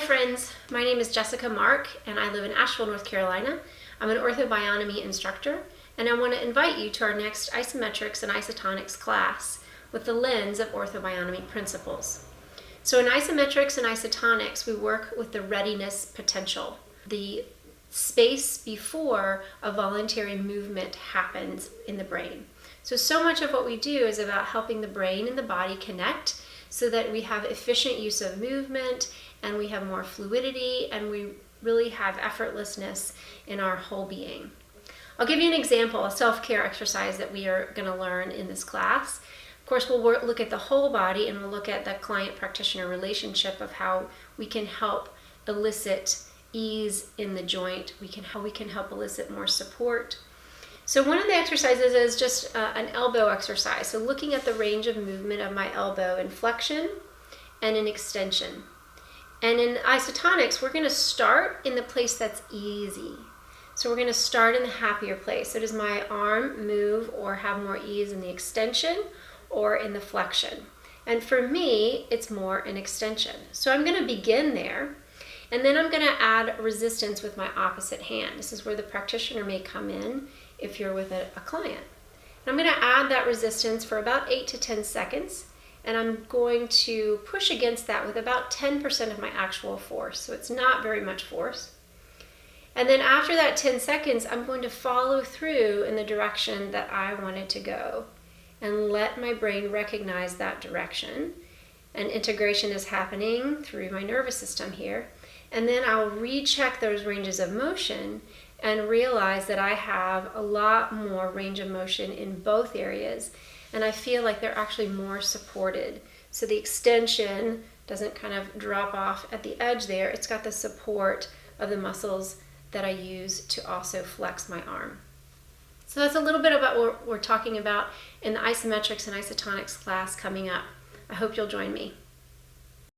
friends, my name is Jessica Mark and I live in Asheville, North Carolina. I'm an ortho-bionomy instructor and I want to invite you to our next Isometrics and Isotonics class with the lens of ortho-bionomy principles. So in isometrics and isotonics, we work with the readiness potential, the space before a voluntary movement happens in the brain. So much of what we do is about helping the brain and the body connect so that we have efficient use of movement and we have more fluidity and we really have effortlessness in our whole being. I'll give you an example, a self-care exercise that we are going to learn in this class. Of course, we'll look at the whole body and we'll look at the client-practitioner relationship of how we can help elicit ease in the joint, how we can help elicit more support. So one of the exercises is just an elbow exercise. So looking at the range of movement of my elbow in flexion and in extension. And in isotonics, we're going to start in the place that's easy. So we're going to start in the happier place. So does my arm move or have more ease in the extension or in the flexion? And for me, it's more in extension. So I'm going to begin there. And then I'm going to add resistance with my opposite hand. This is where the practitioner may come in if you're with a client. And I'm going to add that resistance for about 8 to 10 seconds. And I'm going to push against that with about 10% of my actual force. So it's not very much force. And then after that 10 seconds, I'm going to follow through in the direction that I wanted to go and let my brain recognize that direction. And integration is happening through my nervous system here. And then I'll recheck those ranges of motion and realize that I have a lot more range of motion in both areas. And I feel like they're actually more supported. So the extension doesn't kind of drop off at the edge there. It's got the support of the muscles that I use to also flex my arm. So that's a little bit about what we're talking about in the isometrics and isotonics class coming up. I hope you'll join me.